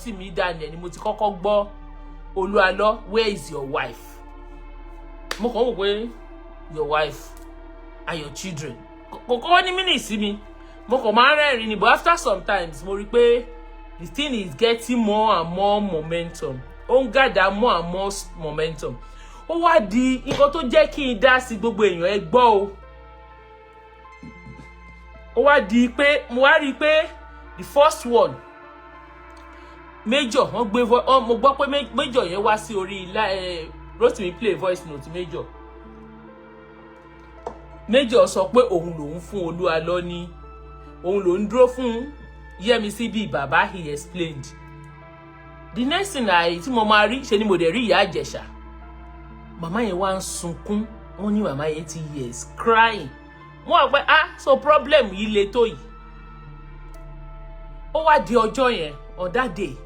Rotimi Daniel ni mo ti kọ́kọ́ gbọ́ Olualo, where is your wife? Mo kàn wò pé your wife and your children. Kò ní meaning sí mi. Mo kàn máa rẹ́rìn ni, but after sometimes mo rí pé the thing is getting more and more momentum. Ó ń gather more and more momentum. Ó wá di nǹkan tó jẹ́ kí n dá sí gbogbo èèyàn ẹ gbọ́ o. Ó wá di pé mo wá rí pé the first one Major wọ́n gbé mo gbọ́ pé Major yẹn wá sí orí Rotimi play voice note Major. Major sọ pé òun lòun fún Olualo ní òun lòun dúró fún Yẹmisí bí bàbá, he explained. The next thing tí mo máa rí ṣe ni mo dẹ̀ rí ìyá Ìjẹ̀ṣà. Màmá yẹn wá ń sunkún, wọ́n ní màmá yẹn ti years crying. Wọ́n wá pé so problem yìí le tó yìí. Ó wá di ọjọ́ yẹn on that day.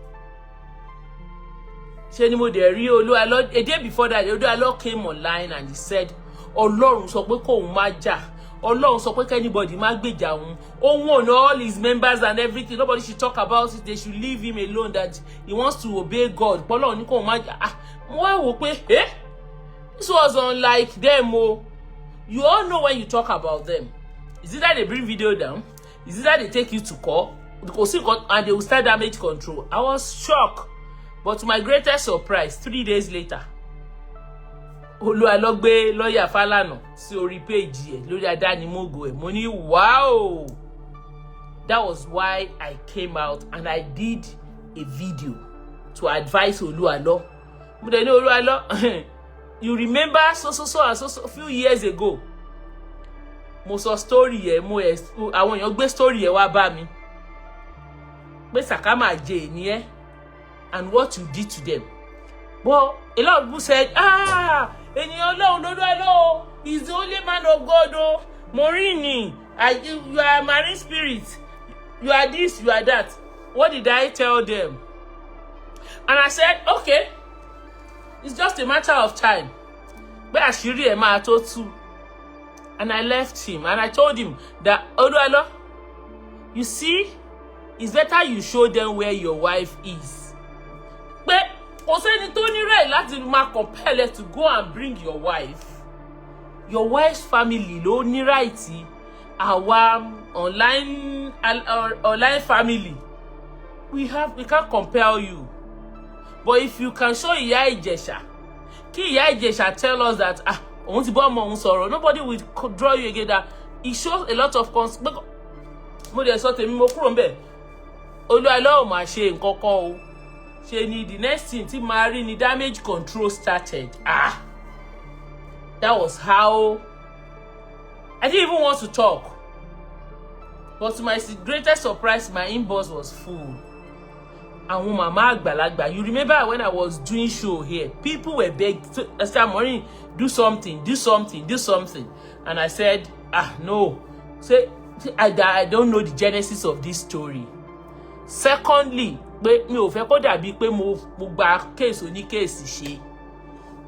Ṣe ni mo dẹ̀ rí Olualo, a day before that Olualo came online and he said Ọlọ́run sọ pé kóun má jà. Ọlọ́run sọ pé anybody má gbèjà òun. Òun ò know all his members and everything. Nobody should talk about it. They should leave him alone, that he wants to obey God. Ọlọ́run ní kóun má jà. Mo wá wò pé this was unlike them. You all know when you talk about them. Is it that they bring video down? Is it that they take you to court? And they will start damage control. I was shocked. But to my greatest surprise, 3 days later, Olualo gbé lawyer Falana sí orí page ẹ̀ lórí Adanimogo ẹ̀. Mo ní wow. That was why I came out and I did a video to advise Olualo. Mo dẹ̀ ní Olualo, you remember so and so a few years ago. Mo sọ story ẹ̀, àwọn èèyàn gbé story ẹ̀ wá bá mi. Pé Sakama jẹ́ ni ẹ́ and what you did to them. But a lot of people said, eniyan Olualo, he's the only man of God. Morini, you are a marine spirit. You are this, you are that. What did I tell them? And I said, okay, it's just a matter of time. But Asiri ẹ máa tó tú. And I left him and I told him that Olualo, you see, it's better you show them where your wife is. But kò sẹ́ni tó ní right láti máa compel you to go and bring your wife. Your wife's family ló ní right. Our online family, we can't compel you. But if you can show Ìyá Ìjẹ̀ṣà, kí Ìyá Ìjẹ̀ṣà tell us that òun ti bọ́ ọmọ òun sọ̀rọ̀, nobody will draw you again. That it shows a lot of mo dẹ̀ sọ tèmi mo kúrò ńbẹ̀. Olualo ò máa ṣe nǹkan kan o. Ṣe ni the next thing tí máa rí ni damage control started. That was how I didn't even want to talk. But to my greatest surprise, my inbox was full. Àwọn màmá àgbàlagbà, you remember when I was doing show here, people were begging, Esther Morning, do something. And I said, no. Say, I don't know the genesis of this story. Secondly, pé mi ò fẹ́ kó dàbí pé mo gba case oní case ṣe.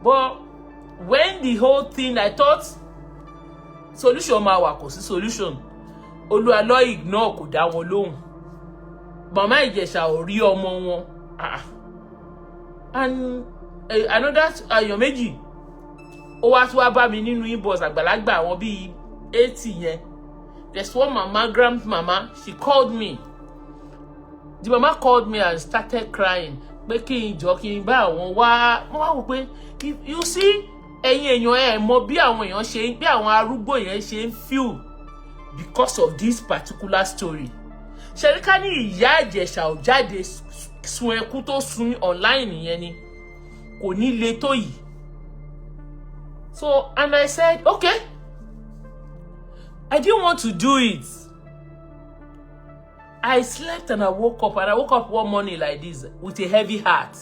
But when the whole thing, I thought solution máa wà, kò sí solution. Olualo ignore, kò dá wọn lóhùn. Mama Ìjẹ̀ṣà ò rí ọmọ wọn. And another èèyàn méjì ó wá tún wá bá mi nínú inbox àgbàlagbà àwọn bíi 80 yẹn. There's one mama, grandmama, she called me. The mama called me and started crying. Pé kí n jọ kí n bá àwọn wá. Mo wá wò pé you see, ẹ̀yin èèyàn ẹ mọ̀ bí àwọn èèyàn ṣe, bí àwọn arúgbó yẹn ṣe ń feel because of this particular story. Ṣẹ̀ríkà ní Ìyá Ìjẹ̀ṣà ò jáde sun ẹkún tó sun online yẹn ni kò ní le tó yìí. So, and I said, okay, I didn't want to do it. I slept and I woke up one morning like this with a heavy heart.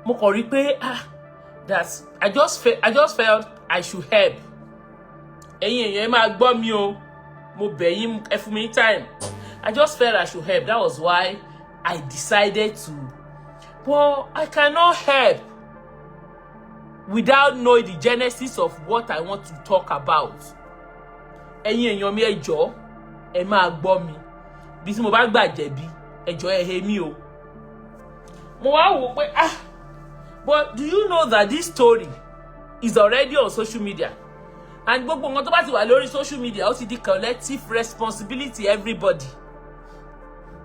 Mo kàn rí pé that I just felt I should help. Ẹ̀yin èèyàn ẹ máa gbọ́ mi o. Mo bẹ̀ yín ẹ fún mi time. I just felt I should help. That was why I decided to. But I cannot help without knowing the genesis of what I want to talk about. Ẹ̀yin èèyàn mi ẹ jọ̀ọ́, ẹ máa gbọ́ mi. Bí tí mo bá gbàjẹ̀bi, ẹ jọ̀ọ́ ẹ he mi o. mo wá wò pé but do you know that this story is already on social media? And gbogbo nǹkan tó bá ti wà lórí social media ó ti di collective responsibility everybody,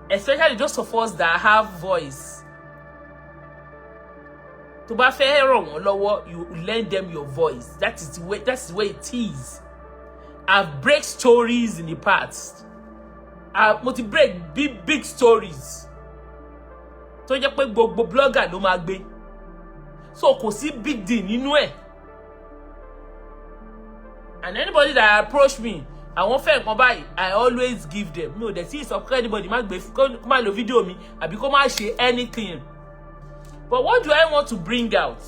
especially those of us that have voice. Tó bá fẹ́ ràn wọ́n lọ́wọ́, you lend them your voice. That's the way it is. I've break stories in the past. Mo ti break big stories. Tó jẹ́ pé gbogbo blogger ló máa gbé. So kò sí big deal nínú ẹ̀. And anybody that approach me, I won't fair nǹkan báyìí, I always give them. No, there is some anybody má gbé kó má lo video mi àbí kó má ṣe anything. But what do I want to bring out?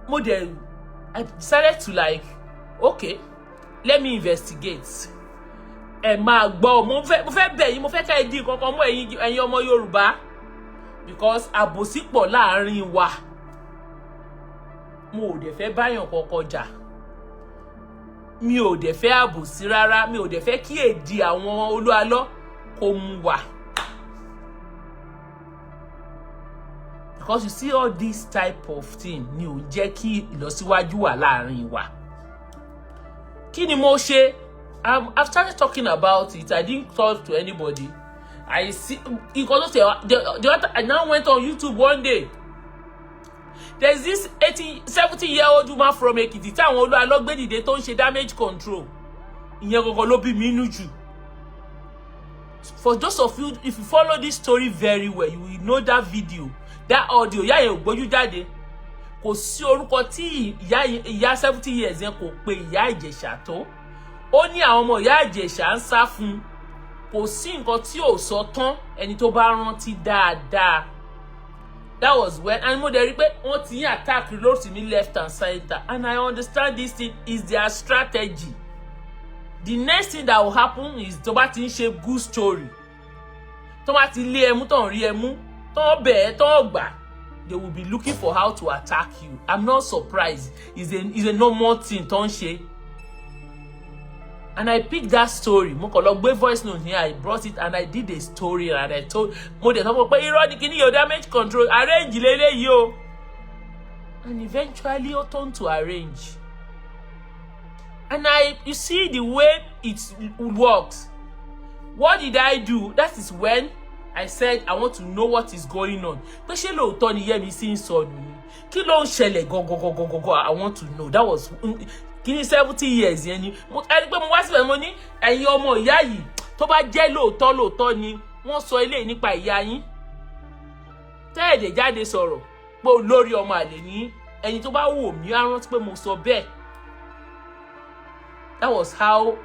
I decided to okay, let me investigate. Ẹ máa gbọ́, mo fẹ́ bẹ̀ yín, mo fẹ́ ká ẹ di kankan mọ́ ẹ̀yin ọmọ Yorùbá, because àbòsí pọ̀ láàrin wa. Mo ò dẹ̀ fẹ́ báyàn kankan jà. Mi ò dẹ̀ fẹ́ àbòsí rárá, mi ò dẹ̀ fẹ́ kí èdè àwọn Olualo kó mú wa. Because you see all this type of thing ni ò jẹ́ kí ìlọsíwájú wà láàrin wa. Kí ni mo ṣe? I've started talking about it. I didn't talk to anybody. I see because I now went on YouTube one day. There's this 70-year-old woman from Ekiti tí àwọn Olualo gbé dìde tó ń ṣe damage control. Ìyẹn gangan ló bí mi nínú jù. For those of you, if you follow this story very well, you will know that video, that audio. Ìyá yẹn ò gbójú jáde. Kò sí orúkọ tí ìyá 70 years yẹn kò pe ìyá Ìjẹ̀ṣà tó. Ó ní àwọn ọmọ ìyá Ìjẹ̀ṣà ń sá fún. Kò sí nǹkan tí ò sọ tán ẹni tó bá rántí dáadáa. That was when, and mo dẹ̀ rí pé wọ́n ti ń attack Rotimi left and center, and I understand this thing is their strategy. The next thing that will happen is tó bá ti ń ṣe good story, tó bá ti lé ẹmú tó ń rí ẹmú, tó ń bẹ̀ ẹ́ tó ń gbà, they will be looking for how to attack you. I'm not surprised. It's a normal thing tó ń ṣe. And I picked that story. Mo kàn lọ gbé voice note here. I brought it and I did a story and I told mo dẹ̀ sọ fún pé irọ́ ni kíní yóò damage control arrange lélẹ́yìí o. And eventually ó turn to arrange. And you see the way it works. What did I do? That is when I said I want to know what is going on. Pé ṣé lóòótọ́ ni Yẹ́misí ń sọnù ni? Kí ló ń ṣẹlẹ̀ gangan? I want to know. That was kini 70 years yẹn ni mo ẹni pé mo wá síbẹ̀ mo ní ẹ̀yin ọmọ ìyá yìí tó bá jẹ́ lóòótọ́ ni wọ́n sọ eléyìí nípa ìyá yín tẹ́ẹ̀dẹ̀ jáde sọ̀rọ̀ pé olórí ọmọ àlè ní ẹni tó bá wò mí á rántí pé mo sọ bẹ́ẹ̀. That was how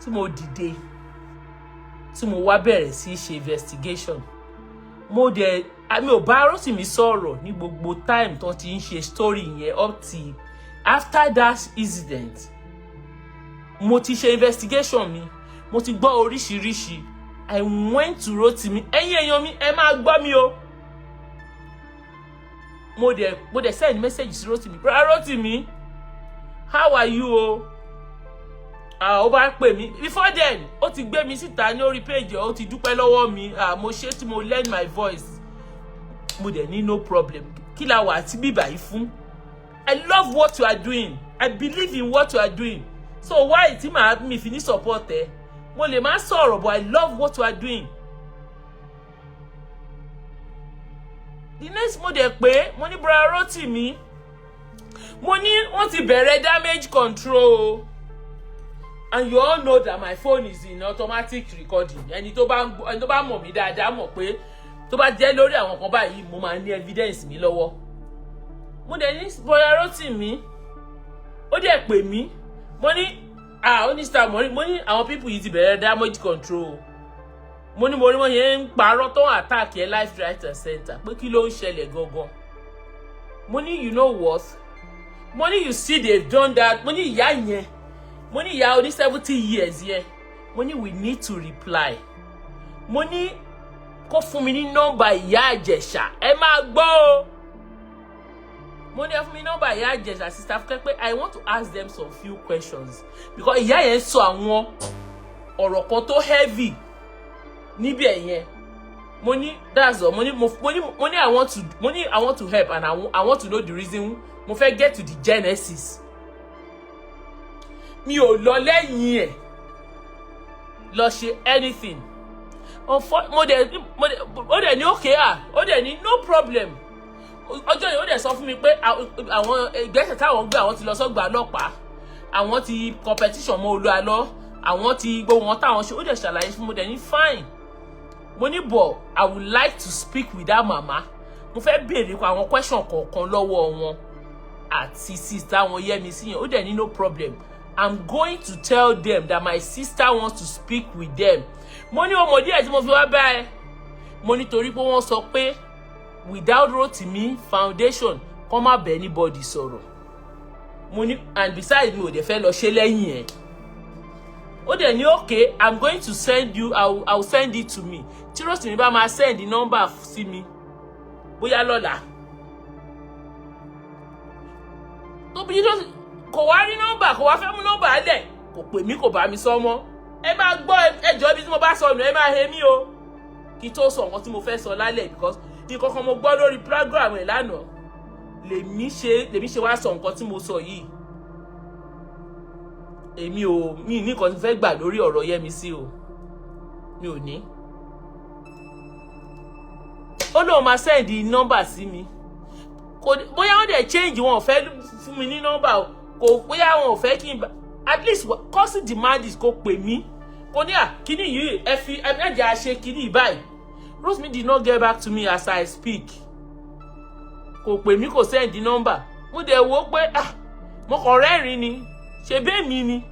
tí mo dìde tí mo wá bẹ̀rẹ̀ sí ṣe investigation. Mo dẹ̀ mi ò bá Rotimi sọ̀rọ̀ ní gbogbo time tó ti ń ṣe story yẹn up till after that incident. Mo ti ṣe investigation mi, mo ti gbọ́ oríṣiríṣi. I went to Rotimi. Ẹ̀yin èèyàn mi, ẹ máa gbọ́ mi o. Mo dẹ̀ send message sí Rotimi. Rotimi, how are you o? Ó bá pè mí. Before then, ó ti gbé mi síta ní orí page, ó ti dúpẹ́ lọ́wọ́ mi. Mo ṣe tí mo lend my voice. Mo dẹ̀ ní no problem. Kí la wà tí bíbà yìí fún? I love what you are doing. I believe in what you are doing. So why tí màá mi fi ní support ẹ? Mo lè má sọ̀rọ̀, but I love what you are doing. The next mo dẹ̀ pé mo ní brother Rotimi. Mo ní wọ́n ti bẹ̀rẹ̀ damage control. And you all know that my phone is in automatic recording. Ẹni tó bá mọ̀ mí dáadáa mọ̀ pé tó bá jẹ́ lórí àwọn kan báyìí mo máa ní evidence mi lọ́wọ́. Mo dẹ̀ ní brother Rotimi. Ó dẹ̀ pè mí. Mo ní ó ní star mo ní àwọn people yìí ti bẹ̀rẹ̀ damage control. Mo ní wọ́n yẹn ń parọ́ tó attack ẹ life right and center. Pé kí ló ń ṣẹlẹ̀ gangan? Mo ní you know what? Mo ní you see they've done that. Mo ní ìyá yẹn. Mo ní ìyá oní 70 years yẹn. Mo ní we need to reply. Mo ní kó fún mi ní nọ́mbà ìyá Ìjẹ̀ṣà. Ẹ máa gbọ́ o. Mo ní ẹ fún mi nọ́mbà ìyá Ìjẹ̀ṣà sister fẹ́ pé I want to ask them some few questions because ìyá yẹn sọ àwọn ọ̀rọ̀ kan tó heavy níbẹ̀ yẹn. Money, that's all. Money, I want to help, and I want to know the reason. Mo fẹ́ get to the genesis. Mi ò lọ lẹ́yìn ẹ̀ lọ ṣe anything. Mo dẹ̀ ní okay ó dẹ̀ ní no problem. Ọjọ́ yìí ó dẹ̀ sọ fún mi pé àwọn ìgbésẹ̀ táwọn gbé, àwọn ti lọ sọ́gbà ọlọ́pàá, àwọn ti competition mọ́ Olualo, àwọn ti gbogbo wọn táwọn ṣe, ó dẹ̀ ṣàlàyé fún mi, dẹ̀ ní fine. Mo ní but I would like to speak with that mama. Mo fẹ́ béèrè àwọn question kọ̀ọ̀kan lọ́wọ́ wọn àti sister wọn Yẹ́misí yẹn, ó dẹ̀ ní no problem. I'm going to tell them that my sister wants to speak with them. Mo ní ọmọ díẹ̀ tí mo fi wá bá ẹ. Mo ní torí pé wọ́n sọ pé without Rotimi Foundation kó má bẹ̀ anybody sọ̀rọ̀. Mo ní, and besides mi ò dẹ̀ fẹ́ lọ ṣe lẹ́yìn ẹ̀. Ó dẹ̀ ní okay, I'm going to send you, I'll send it to me. Tí Rotimi bá máa send the number sí mi, bóyá lọ́la. Tó bí kò wá rí nọ́mbà, kò wá fẹ́ mú nọ́mbà lẹ̀, kò pè mí, kò bá mi sọ mọ́. Ẹ máa gbọ́ ẹjọ́ bí tí mo bá sọnù, ẹ máa he mí o. Kí tó sọ nǹkan tí mo fẹ́ sọ lálẹ́, because ìkọ̀kan mo gbọ́ lórí program ẹ̀ lánàá. Lèmi ṣe wá sọ nǹkan tí mo sọ yìí. Mi ní nǹkan tí fẹ́ gbà lórí ọ̀rọ̀ Yẹ́misí o. Mi ò ní. Ó lóun máa send nọ́mbà sí mi. Bóyá wọ́n dẹ̀ change, wọn ò fẹ́ fún mi ní nọ́mbà o. Kò bóyá wọn ò fẹ́ kí n at least cause demand is kó pè mí. Kò ní kíní yìí ẹ̀jẹ̀ àṣẹ kíní báyìí. Rotimi did not get back to me as I speak. Kò pè mí, kò send nọ́mbà. Mo dẹ̀ wò pé mo kàn rẹ́rìn ni. Ṣé bẹ́ẹ̀ mi ni?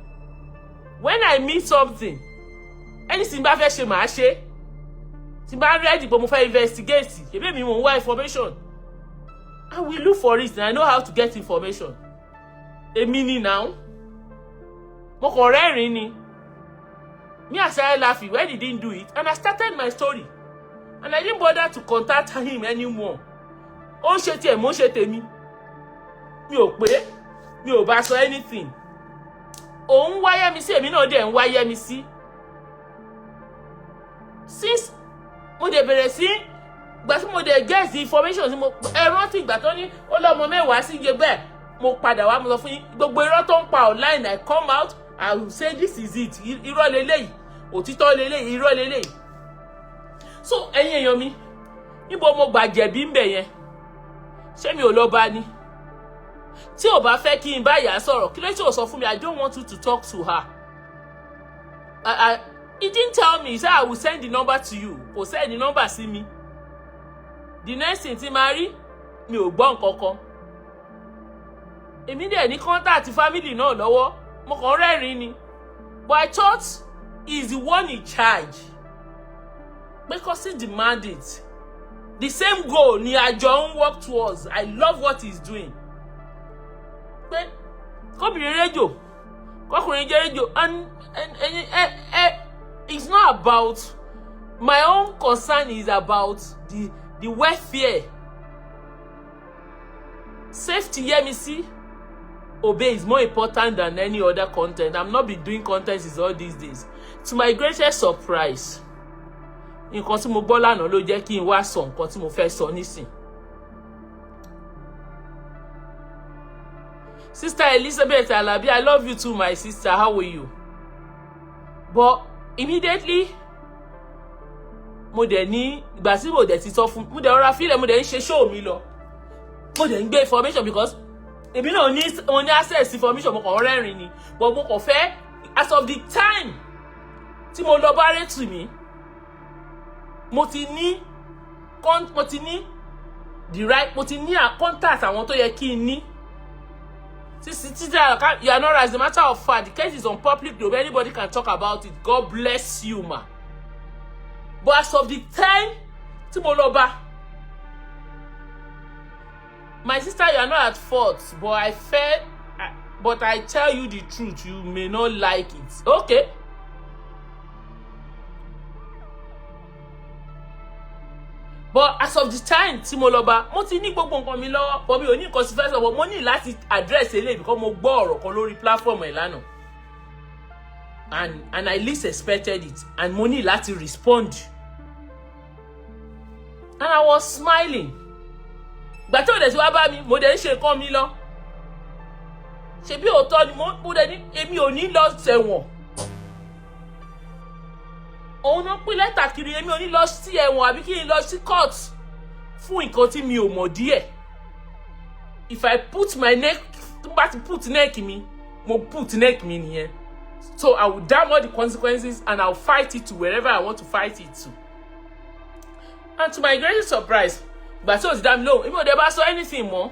When I meet something, anything bá fẹ́ ṣe màá ṣe. Tí bá ready pé mo fẹ́ investigate, ṣé bẹ́ẹ̀ mi mo ń wá information. I will look for it and I know how to get information. Èmi ni now. Mo kàn rẹ́rìn ni. Me, I started laughing when he didn't do it, and I started my story. And I didn't bother to contact him anymore. Ó ń ṣe tiẹ̀, mo ń ṣe tèmi. Mi ò pé, mi ò bá sọ anything. Òun wá Yẹ́misí, èmi náà dẹ̀ ń wá Yẹ́misí. Since mo dẹ̀ bẹ̀rẹ̀ sí, ìgbà tí mo dẹ̀ get the information tí mo rántí ìgbà tó ní ó lọ́mọ mẹ́wàá sí iye bẹ́ẹ̀, mo padà wá, mo sọ fún yín gbogbo irọ́ tó ń pa online, I come out, I will say this is it. Irọ́ leléyìí, òtítọ́ leléyìí, irọ́ leléyìí. So ẹ̀yin èèyàn mi, níbo mo gbà jẹ̀bi ń bẹ̀ yẹn? Ṣé mi ò lọ bá ní? Tí ò bá fẹ́ kí n bá ìyá sọ̀rọ̀, kí ló tí ò sọ fún mi? I don't want you to talk to her. He didn't tell me. He said I will send the number to you. Kò send the number sí mi. The next thing tí máa rí, mi ò gbọ́ nǹkan kan. Èmi dẹ̀ ní contact family náà lọ́wọ́. Mo kàn rẹ́rìn ni. But I thought he's the one in charge. Because he demand it. The same goal ni àjọ ń work towards. I love what he's doing. Pé kọ́bìnrin rédíò, kọ́kùnrin jẹ́ rédíò, and it's not about, my own concern is about the welfare. Safety, Yẹ́misí, obey is more important than any other content. I'm not been doing content all these days. To my greatest surprise, nǹkan tí mo gbọ́ lánàá ló jẹ́ kí n wá sọ nǹkan tí mo fẹ́ sọ nísìn. Sister Elizabeth Alabi, I love you too, my sister. How are you? But immediately, mo dẹ̀ ní ìgbà tí mo dẹ̀ ti sọ fún, mo dẹ̀ rọra fílẹ̀, mo dẹ̀ ń ṣe show mi lọ. Mo dẹ̀ ń gbé information because èmi náà ní access information, mo kàn rẹ́rìn ni. But mo kàn fẹ́, as of the time tí mo lọ bá rẹ́tù mi, mo ti ní the right, mo ti ní contact àwọn tó yẹ kí n ní. You are not, as a matter of fact, the case is on public globe. Anybody can talk about it. God bless you, ma. But as of the time, tí mo lọ bá, my sister, you are not at fault, but I tell you the truth, you may not like it. Okay. But as of the time tí mo lọ bá, mo ti ní gbogbo nǹkan mi lọ́wọ́, but mi ò ní nǹkan tí fẹ́ sọ, but mo ní láti address eléyìí because mo gbọ́ ọ̀rọ̀ kan lórí platform ẹ̀ lánàá. And I least expected it, and mo ní láti respond. And I was smiling. Gbà tí ó dẹ̀ sí wá bá mi, mo dẹ̀ ń ṣe nǹkan mi lọ. Ṣé bí òótọ́ ni mo dẹ̀ ní èmi ò ní lọ sẹ́wọ̀n. Òun náà pín lẹ́tà kiri, èmi ò ní lọ sí ẹ̀wọ̀n àbí kí n lọ sí court fún nǹkan tí mi ò mọ̀ díẹ̀. If I put my neck, tó bá ti put neck mi, mo put neck mi nìyẹn. So I will damn all the consequences and I will fight it to wherever I want to fight it to. And to my greatest surprise, gbà tí ó ti dá mi lóhùn, èmi ò dẹ̀ bá sọ anything mọ́.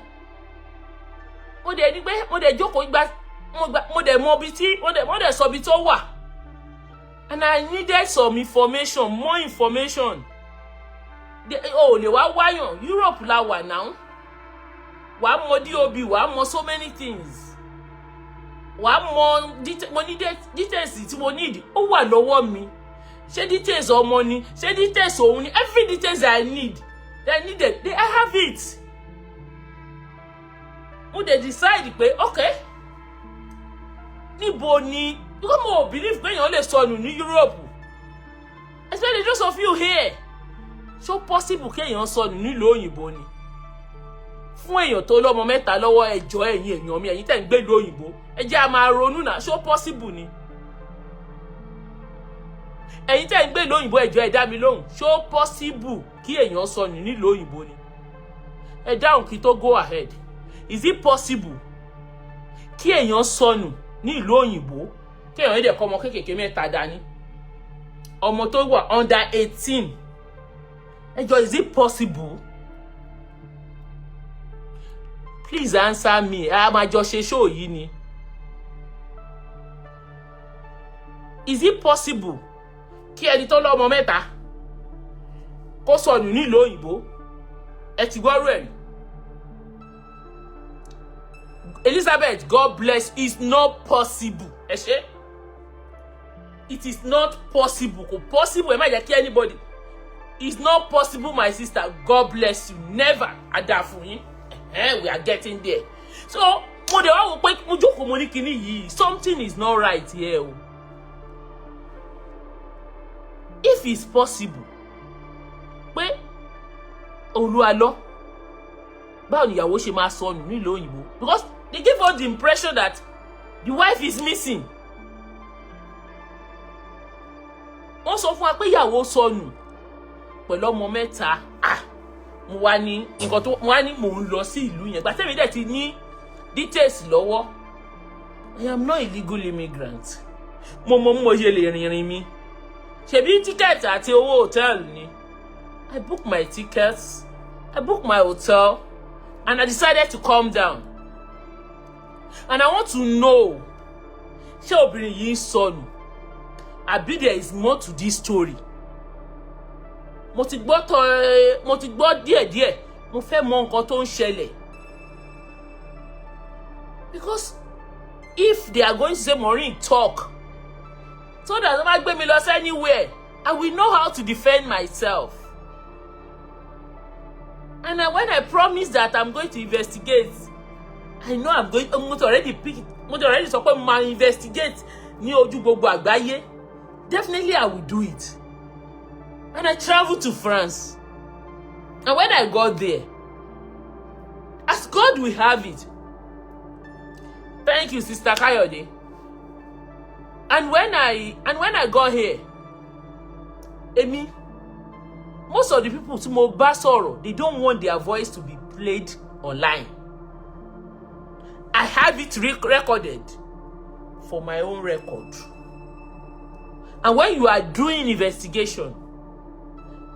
Mo dẹ̀ ní pé mo dẹ̀ jókòó mo dẹ̀ mọ ibi tí mo dẹ̀ sọ ibi tó wà. And I needed some information, more information. Oh, lè wá wáyàn, Europe la wà now. Wàá mọ DOB, wàá mọ so many things. Wàá mọ mo ní details tí mo need, ó wà lọ́wọ́ mi. Ṣé details ọmọ ni, ṣé details òun ni, every details I needed, I have it. Mo dey decide pé okay, níbo ni, because mo believe pé èèyàn lè sọnù ní Europe. Especially those of you here. So possible kéèyàn sọnù nílùú òyìnbó ni. Fún èèyàn tó lọ́mọ mẹ́ta lọ́wọ́ ẹjọ́ ẹ̀yin èèyàn mi, ẹ̀yin tẹ́ ń gbé ìlú òyìnbó, ẹ jẹ́ a máa ronú náà, so possible ni. Ẹ̀yin tẹ́ ń gbé ìlú òyìnbó ẹjọ́ ẹ dá mi lóhùn, so possible kí èèyàn sọnù nílùú òyìnbó ni. Ẹ dáhùn kí tó go ahead. Is it possible kí èèyàn sọnù ní ìlú òyìnbó, kí èèyàn dẹ̀ kọ́ ọmọ kékèké mẹ́ta dání? Ọmọ tó wà under 18. Ẹjọ́, is it possible? Please answer me. A máa jọ ṣe show yìí ni. Is it possible kí ẹni tó lọ́mọ mẹ́ta kó sọnù nílùú òyìnbó? Ẹ ti gbọ́rú ẹ̀. Elizabeth, God bless. It's not possible. Ẹ ṣé. It is not possible. Kò possible. Ẹ má jẹ́ kí anybody. It's not possible, my sister. God bless you. Never. Ada fún yín. We are getting there. So, mo de wá wò pé mo jókòó mo ní kíní yìí. Something is not right here. If it's possible, pé Olualo, báwo ni ìyàwó ṣe máa sọnù nílùú òyìnbó? Because they give us the impression that the wife is missing. Wọ́n sọ fún wa pé ìyàwó sọnù pẹ̀lú ọmọ mẹ́ta. Mo wá ní nǹkan tó mo wá ní mò ń lọ sí ìlú yẹn. Gbà tẹ́mi dẹ̀ ti ní details lọ́wọ́. I am not a legal immigrant. Mo ṣe lè rìnrìn mi. Ṣebí ticket àti owó hotel ni. I booked my tickets, I booked my hotel, and I decided to come down. And I want to know, ṣé obìnrin yìí sọnù? Àbí there is more to this story? Mo ti gbọ́ díẹ̀díẹ̀. Mo fẹ́ mọ nǹkan tó ń ṣẹlẹ̀. Because if they are going to say Maureen talk, so that no matter gbé mi lọ anywhere, I will know how to defend myself. And when I promise that I'm going to investigate, I know I'm going to already pick it. Mo ti already sọ pé mo máa investigate ní ojú gbogbo àgbáyé. Definitely I will do it. And I traveled to France. And when I got there, as God will have it, thank you, Sister Kayode. And when I got here, Emi, most of the people tí mo bá sọ̀rọ̀, they don't want their voice to be played online. I have it recorded for my own record. And when you are doing investigation,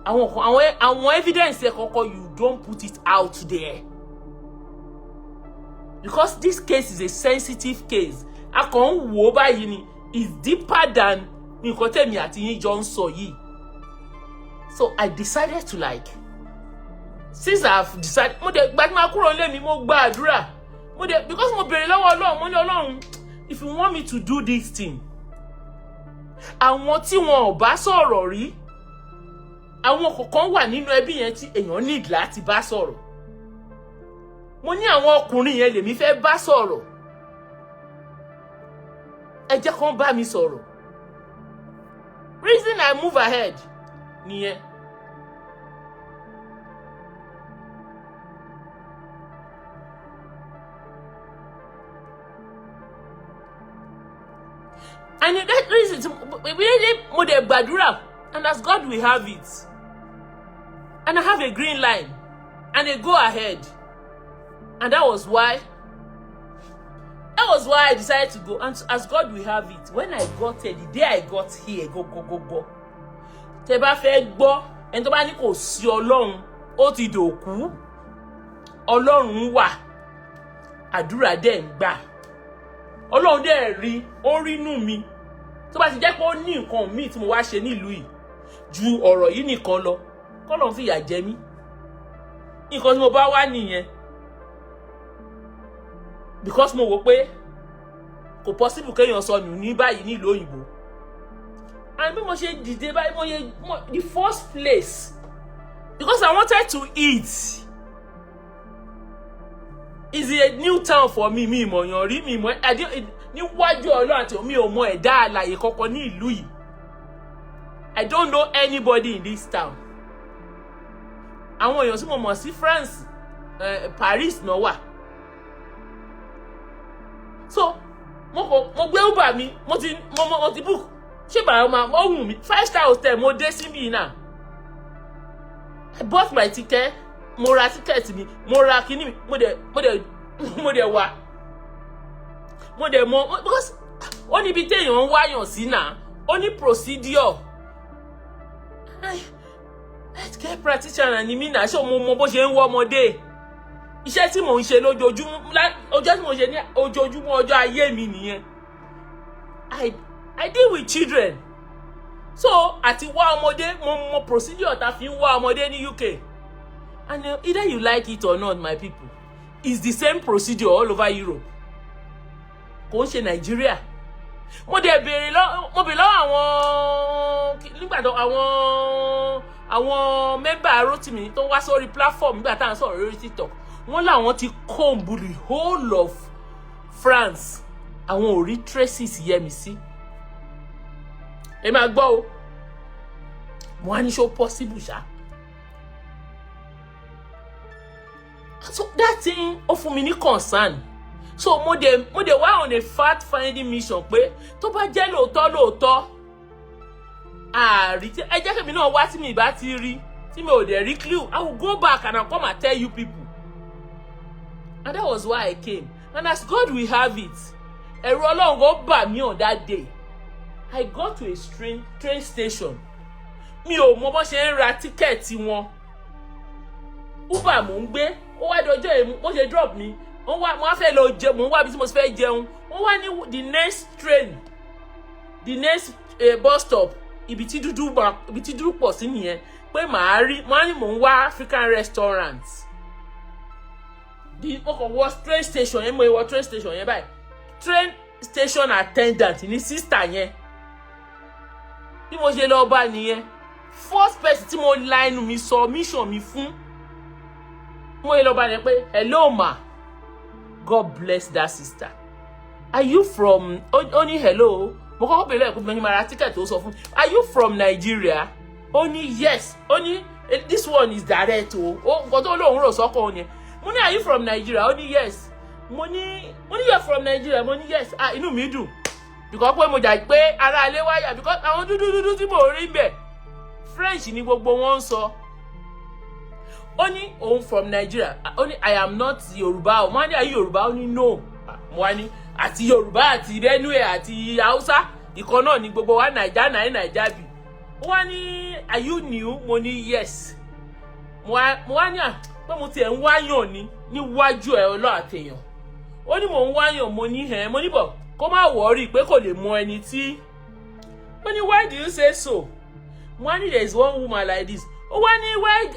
àwọn evidence you don't put it out there. Because this case is a sensitive case. A kàn ń wò báyìí ni, is deeper than nǹkan tèmi àti yín jọ ń sọ yìí. So I decided to since I've decided, mo de gbà ma kúrò nílé mi, mo gba àdúrà. Because mo bèrè lọ́wọ́ Ọlọ́run, mo ní Ọlọ́run, if you want me to do this thing, àwọn tí wọn ò bá sọ̀rọ̀ rí, àwọn kọ̀ọ̀kan wà nínú ẹbí yẹn tí èèyàn need láti bá sọ̀rọ̀. Mo ní àwọn ọkùnrin yẹn lèmi fẹ́ bá sọ̀rọ̀. Ẹ jẹ́ kán bá mi sọ̀rọ̀. Reason I move ahead nìyẹn. And that reason, mo de gbàdúrà, and as God will have it. And I have a green line and a go ahead. And that was why I decided to go. And as God will have it, when I got here, the day I got here, go. Tẹ́ bá fẹ́ gbọ́, ẹni tó bá ní kò sí Ọlọ́run, ó ti dòkú. Ọlọ́run wà. Àdúrà dẹ̀ ń gbà. Ọlọ́run dẹ̀ rí, ó rí inú mi. Tó bá ti jẹ́ pé ó ní nǹkan míì tí mo wá ṣe nílùú yìí ju ọ̀rọ̀ yìí nìkan lọ. K'Ọlọ́run fìyà jẹ mí. Nǹkan tí mo bá wá nìyẹn. Because mo wò pé kò possible kéèyàn sọnù ní báyìí nílùú òyìnbó. And bí mo ṣe dìde báyìí the first place, because I wanted to eat, is a new town for me. Mi mọ̀ yan rí, mi mọ̀ níwájú Ọlọ́run àti mi ò mọ̀ ẹ̀dá alààyè kankan ní ìlú yìí. I don't know anybody in this town. Àwọn èèyàn tí mo mọ̀ sí France, Paris náà wà. So mo gbé Uber mi, mo ti book. Ṣé bàá ma ohun mi 5-star hotel mo dé síbí náà. I bought my ticket, mo ra ticket mi, mo ra kíní mi, mo dẹ̀ wá. Mo dẹ̀ mọ̀ because ó ní bí téèyàn ń wáyàn sí náà, ó ní procedure. Healthcare practitioner ni mí náà, ṣé mo mọ̀ bó ṣe ń wọ́ ọmọdé. Iṣẹ́ tí mò ń ṣe lójoojúmọ́, ọjọ́ tí mò ń ṣe ní ojoojúmọ́ ọjọ́ ayé mi nìyẹn. I deal with children. So, àti wá ọmọdé, mo procedure ta fi ń wá ọmọdé ní UK. And either you like it or not, my people, it's the same procedure all over Europe. Kò ń ṣe Nigeria. Mo bèèrè lọ́wọ́ àwọn nígbà tó àwọn member Rotimi tó wá sórí platform nígbà tá à ń sọ̀rọ̀ lórí TikTok. Wọ́n láwọn ti comb the whole of France. Àwọn ò rí traces yẹmi sí. Ẹ máa gbọ́ o. Mo wá ní ṣó possible ṣá. So that thing ó fún mi ní concern. So mo de wá on a fact finding mission pé tó bá jẹ́ lóòótọ́ àrí ẹ jẹ́ kí mi náà wá tí mi bá ti rí tí mi ò dẹ̀ rí clue. I will go back and I'll come and tell you people. And that was why I came. And as God will have it, ẹ̀rù Ọlọ́run go bà mí on that day. I got to a train station. Mi ò mọ bó ṣe ń ra tíkẹ́ẹ̀tì wọn. Uber mò ń gbé, ó wá dọjọ́ yẹn, bó ṣe drop mi. Mo wá fẹ́ lọ jẹun, mo wá bí tí mo fẹ́ jẹun. Wọ́n wá ní the next train, the next bus stop, ibi tí dúdú pọ̀ sí nìyẹn. Pé màá ní mò ń wá African restaurant. Mo kàn wọ train station yẹn, mo wọ train station yẹn báyìí. Train station attendant ní sister yẹn. Bí mo ṣe lọ bá nìyẹn. First person tí mo line mi sọ mission mi fún. Mo lọ bá yẹn pé hello ma. God bless that sister. Are you from only hello? Mo kọ́kọ́ bẹ̀rẹ̀ kó bí mara ticket tó sọ fún. Are you from Nigeria? Only yes. Only this one is direct o. Nǹkan tó lóun rò sọ́kọ̀ yẹn. Mo ní are you from Nigeria? Only yes. Mo ní you're from Nigeria. Mo ní yes. Inú mi dùn. Because pé mo jà pé ara ilé wáyà because àwọn dúdú tí mo rí ńbẹ̀ French ni gbogbo wọn ń sọ. Ó ní òun from Nigeria. Ó ní I am not Yoruba. Mo ní are you Yoruba? Ó ní no. Mo wá ní àti Yoruba àti Benue àti Hausa ìkan náà ni gbogbo wa Naija bí. Ó wá ní are you new? Mo ní yes. Mo wá ní pé mo ti ẹ̀ ń wáyàn ni níwájú ẹ̀ Ọlọ́run àtèèyàn. Ó ní mo ń wáyàn mo ní mo ní bọ̀ kó má worry pé kò lè mọ ẹni tí. Ó ní why do you say so? Mo ní there is one woman like this. Ó wá ní why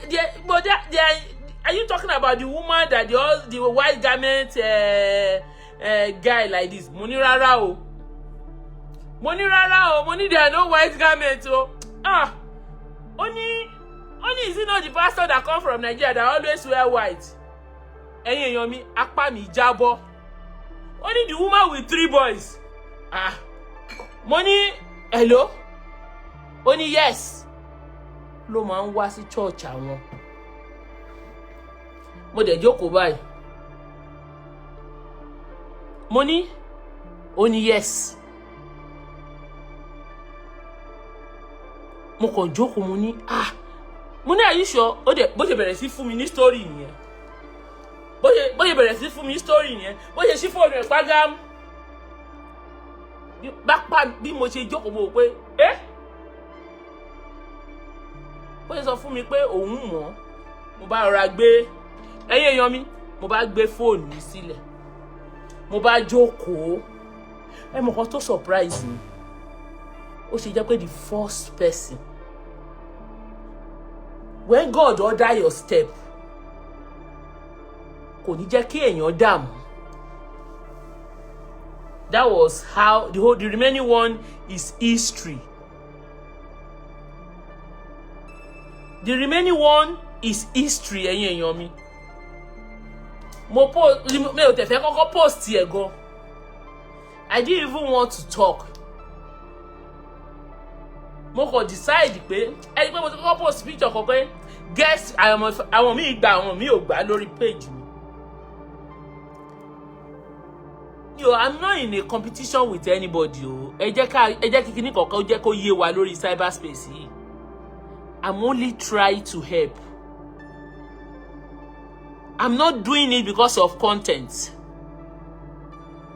are you talking about the woman that the white garment guy like this? Mo ní rárá o. Mo ní there are no white garment o. Ó ní is it not the pastor that come from Nigeria that always wear white? Ẹ̀yin èèyàn mi apá mi jábọ́. Ó ní the woman with 3 boys. Mo ní hello? Ó ní yes. Ló máa ń wá sí church àwọn. Mo dẹ̀ jókòó báyìí. Mo ní ó ní yes. mo kàn jókòó mo ní mo ní are you sure ó dẹ̀ bó ṣe bẹ̀rẹ̀ sí fún mi ní story nìyẹn bó ṣe bẹ̀rẹ̀ sí fún mi ní story nìyẹn bó ṣe ṣí fóònù ẹ̀ pàgám bí mo ṣe jókòó mo pé bó ṣe sọ fún mi pé òun mọ̀ mo bá rọra gbé ẹ̀yin èèyàn mi mo bá gbé fóònù mi sílẹ̀ mo bá jókòó ẹ mọ̀ kan tó surprise mi ó ṣe jẹ́ pé the first person when God order your step kò ní jẹ́ kí èèyàn dààmú. That was how the remaining one is history. The remaining one is history, ẹ̀yin èèyàn mi. Mi ò tẹ̀ fẹ́ kọ́kọ́ post ẹ̀ gan. I didn't even want to talk. Mo kàn decide pé ẹni pé mo ti kọ́kọ́ post picture kan pé guess àwọn míì gbà àwọn míì ò gbà lórí page mi. I'm not in a competition with anybody. Ẹ jẹ́ kí kíní kankan ó jẹ́ kó yé wa lórí cyberspace yìí. I'm only trying to help. I'm not doing it because of content.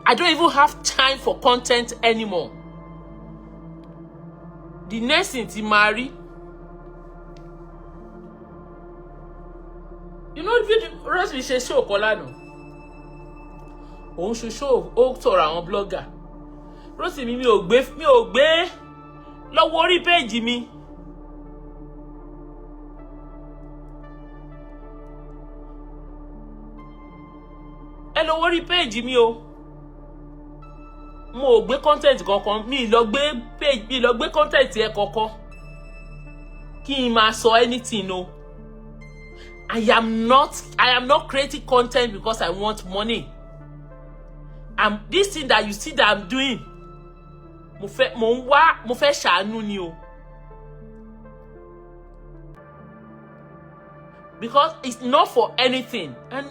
I don't even have time for content anymore. The next thing ti marry. You know the video Rose mi ṣe show kan lánàá. Òun ṣe show ó sọ̀rọ̀ àwọn blogger. Rose mi ò gbé lọ́wọ́ orí page mi. Ẹ lọ orí page mi o. Mo ò gbé content kankan, mi lọ gbé content ẹ kankan. Kí n máa sọ anything o. I am not creating content because I want money. This thing that you see that I'm doing, mo fẹ́ ṣàánú ni o. Because it's not for anything. And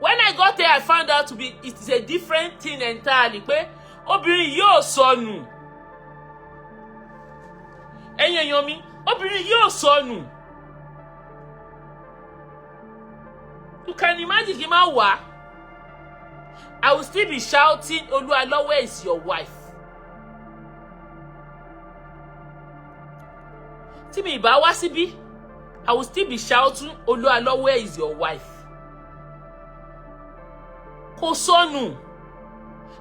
when I got there, I found out it's a different thing entirely. Pé obìnrin yóò sọnù. Ẹ̀yin èèyàn mi, obìnrin yóò sọnù. You can imagine kí n máa wà. I will still be shouting, Olualo, where is your wife? Tí mi bá wá síbí, I will still be shouting, Olualo, where is your wife? Kò sọnù.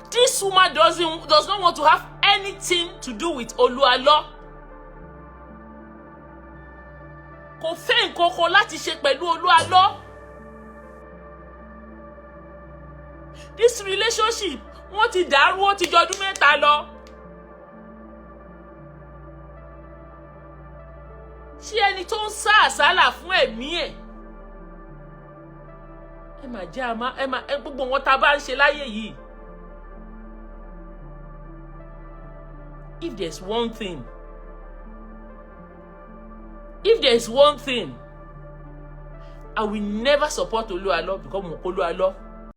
This woman does not want to have anything to do with Olualo. Kò fẹ́ nǹkan kan láti ṣe pẹ̀lú Olualo. This relationship, wọ́n ti dàrú, ó ti jọdún mẹ́ta lọ. Ṣé ẹni tó ń sá àsálà fún ẹ̀mí ẹ̀? Ẹ máa jẹ́ gbogbo wọn tá bá ń ṣe láyé yìí. If there's one thing, I will never support Olualo because mo Olualo